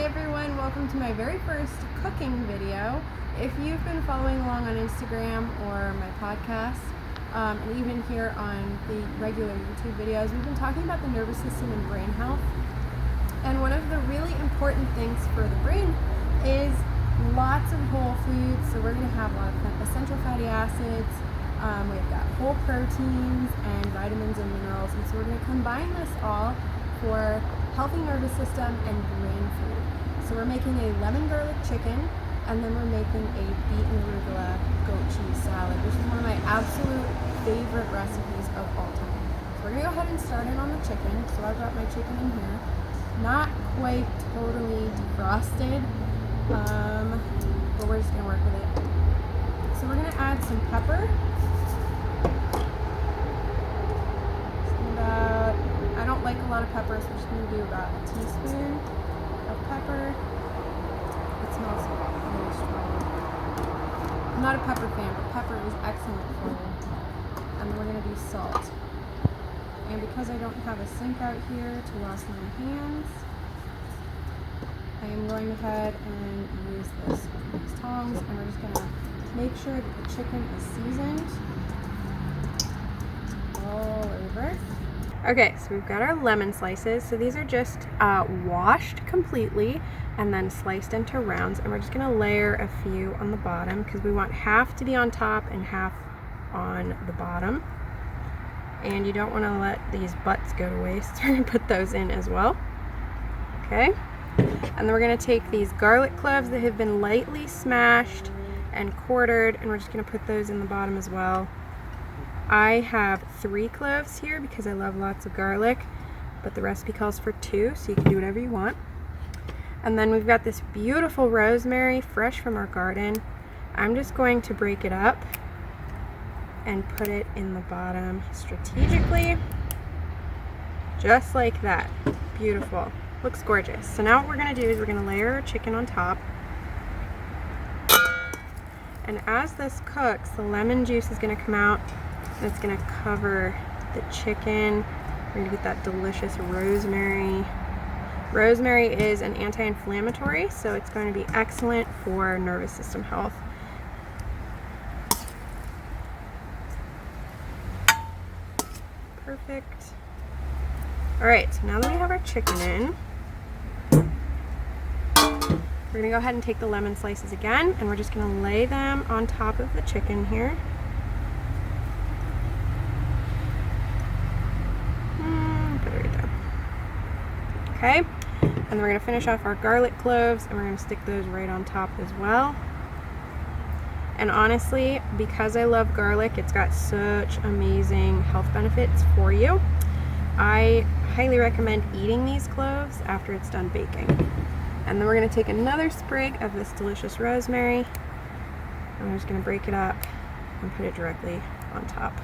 everyone, welcome to my very first cooking video. If you've been following along on Instagram or my podcast, and even here on the regular YouTube videos, we've been talking about the nervous system and brain health. And one of the really important things for the brain is lots of whole foods. So we're going to have a lot of essential fatty acids, we've got whole proteins and vitamins and minerals, and so we're going to combine this all for healthy nervous system and brain food. So we're making a lemon garlic chicken, and then we're making a beet and arugula goat cheese salad, which is one of my absolute favorite recipes of all time. So we're going to go ahead and start in on the chicken. So I've got my chicken in here. Not quite totally defrosted, but we're just going to work with it. So we're going to add some pepper. I don't like a lot of pepper, so we're just going to do about a teaspoon of pepper. It smells really strong. I'm not a pepper fan, but pepper is excellent for you. And then we're going to do salt. And because I don't have a sink out here to wash my hands, I am going ahead and use these tongs, and we're just going to make sure that the chicken is seasoned all over. Okay, so we've got our lemon slices. So these are just washed completely and then sliced into rounds, and we're just going to layer a few on the bottom because we want half to be on top and half on the bottom. And you don't want to let these butts go to waste. We're going to put those in as well. Okay, and then we're going to take these garlic cloves that have been lightly smashed and quartered, and we're just going to put those in the bottom as well. I have 3 cloves here because I love lots of garlic, but the recipe calls for 2, so you can do whatever you want. And then we've got this beautiful rosemary, fresh from our garden. I'm just going to break it up and put it in the bottom strategically, just like that. Beautiful. Looks gorgeous. So now what we're going to do is we're going to layer our chicken on top. And as this cooks, the lemon juice is going to come out. It's going to cover the chicken. We're going to get that delicious rosemary. Rosemary is an anti-inflammatory, so it's going to be excellent for nervous system health. Perfect. Alright, so now that we have our chicken in, we're going to go ahead and take the lemon slices again, and we're just going to lay them on top of the chicken here. Okay, and then we're going to finish off our garlic cloves, and we're going to stick those right on top as well. And honestly, because I love garlic, it's got such amazing health benefits for you. I highly recommend eating these cloves after it's done baking. And then we're going to take another sprig of this delicious rosemary, and we're just going to break it up and put it directly on top.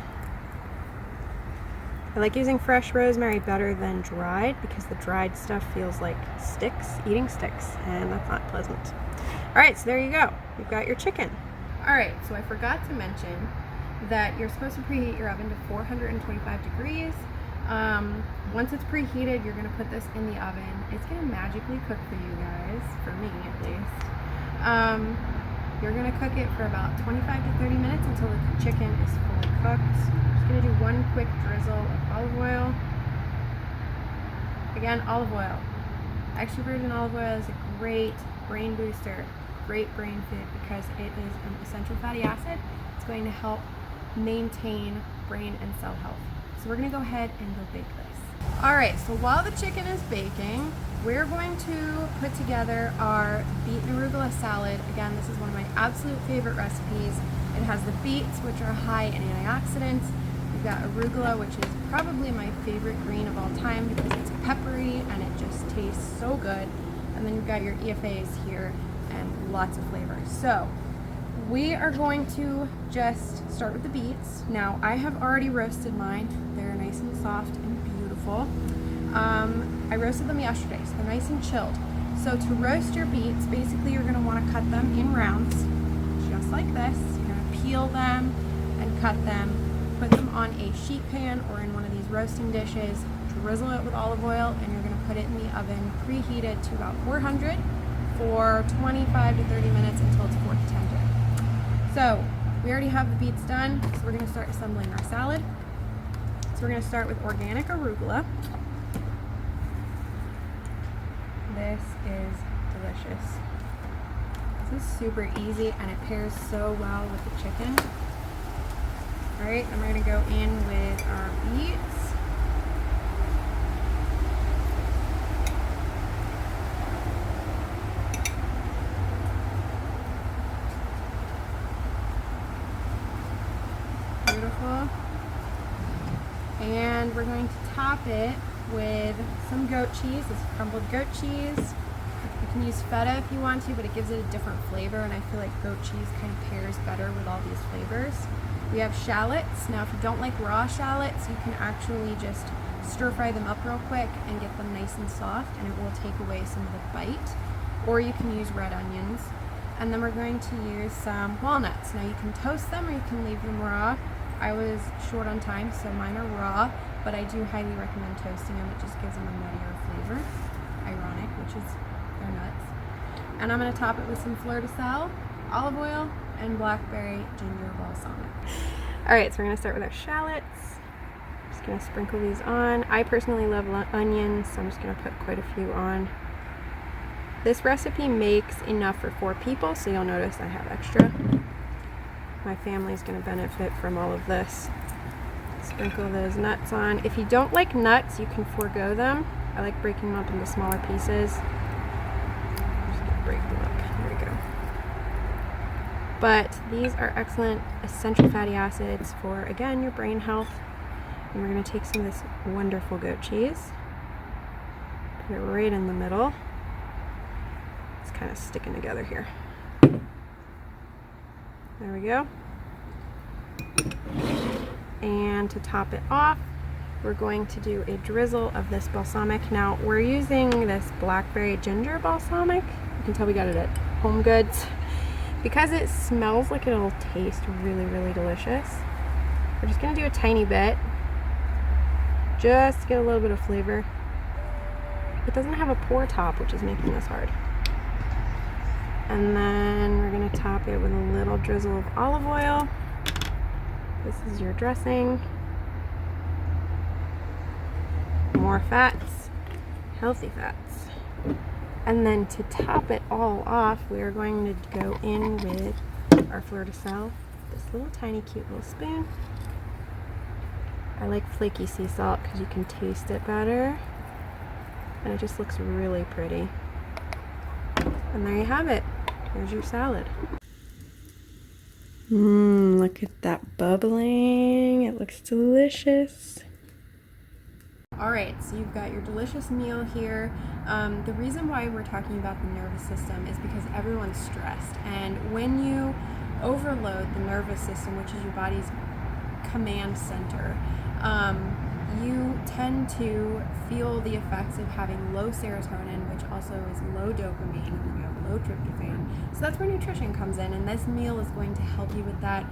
I like using fresh rosemary better than dried because the dried stuff feels like sticks, eating sticks, and that's not pleasant. Alright, so there you go. You've got your chicken. Alright, so I forgot to mention that you're supposed to preheat your oven to 425 degrees. Once it's preheated, you're going to put this in the oven. It's going to magically cook for you guys, for me at least. You're going to cook it for about 25 to 30 minutes until the chicken is fully cooked. Going to do one quick drizzle of olive oil. Again, olive oil. Extra virgin olive oil is a great brain booster, great brain food because it is an essential fatty acid. It's going to help maintain brain and cell health. So we're going to go ahead and go bake this. Alright, so while the chicken is baking, we're going to put together our beet and arugula salad. Again, this is one of my absolute favorite recipes. It has the beets, which are high in antioxidants. We've got arugula, which is probably my favorite green of all time because it's peppery and it just tastes so good. And then you've got your EFAs here and lots of flavor. So we are going to just start with the beets. Now I have already roasted mine. They're nice and soft and beautiful. I roasted them yesterday, so they're nice and chilled. So to roast your beets, basically you're going to want to cut them in rounds, just like this. You're going to peel them and cut them. Put them on a sheet pan or in one of these roasting dishes, drizzle it with olive oil, and you're going to put it in the oven preheated to about 400 for 25 to 30 minutes until it's fork tender. So we already have the beets done, so we're going to start assembling our salad. So we're going to start with organic arugula. This is delicious. This is super easy and it pairs so well with the chicken. Alright, then we're going to go in with our beets. Beautiful. And we're going to top it with some goat cheese. This is crumbled goat cheese. You can use feta if you want to, but it gives it a different flavor, and I feel like goat cheese kind of pairs better with all these flavors. We have shallots. Now, if you don't like raw shallots, you can actually just stir fry them up real quick and get them nice and soft, and it will take away some of the bite. Or you can use red onions. And then we're going to use some walnuts. Now, you can toast them or you can leave them raw. I was short on time, so mine are raw, but I do highly recommend toasting them. It just gives them a nuttier flavor. Ironic, which is they're nuts. And I'm going to top it with some fleur de sel, olive oil, and blackberry ginger balsamic. Alright, so we're going to start with our shallots. Just going to sprinkle these on. I personally love onions, so I'm just going to put quite a few on. This recipe makes enough for 4 people, so you'll notice I have extra. My family's going to benefit from all of this. Sprinkle those nuts on. If you don't like nuts, you can forego them. I like breaking them up into smaller pieces. I'm just going to break them up. There we go. But these are excellent essential fatty acids for, again, your brain health. And we're going to take some of this wonderful goat cheese. Put it right in the middle. It's kind of sticking together here. There we go. And to top it off, we're going to do a drizzle of this balsamic. Now, we're using this blackberry ginger balsamic. You can tell we got it at Home Goods. Because it smells like it'll taste really, really delicious, we're just going to do a tiny bit. Just to get a little bit of flavor. It doesn't have a pour top, which is making this hard. And then we're going to top it with a little drizzle of olive oil. This is your dressing. More fats, healthy fats. And then to top it all off, we are going to go in with our fleur de sel. This little tiny cute little spoon. I like flaky sea salt because you can taste it better. And it just looks really pretty. And there you have it. Here's your salad. Look at that bubbling. It looks delicious. Alright, so you've got your delicious meal here. The reason why we're talking about the nervous system is because everyone's stressed. And when you overload the nervous system, which is your body's command center, you tend to feel the effects of having low serotonin, which also is low dopamine, and you have low tryptophan. So that's where nutrition comes in, and this meal is going to help you with that.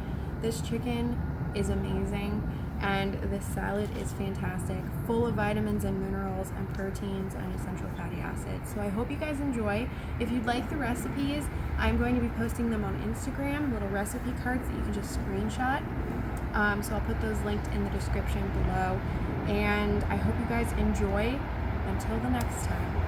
This chicken is amazing, and this salad is fantastic, full of vitamins and minerals and proteins and essential fatty acids. So I hope you guys enjoy. If you'd like the recipes, I'm going to be posting them on Instagram, little recipe cards that you can just screenshot. So I'll put those linked in the description below. And I hope you guys enjoy. Until the next time.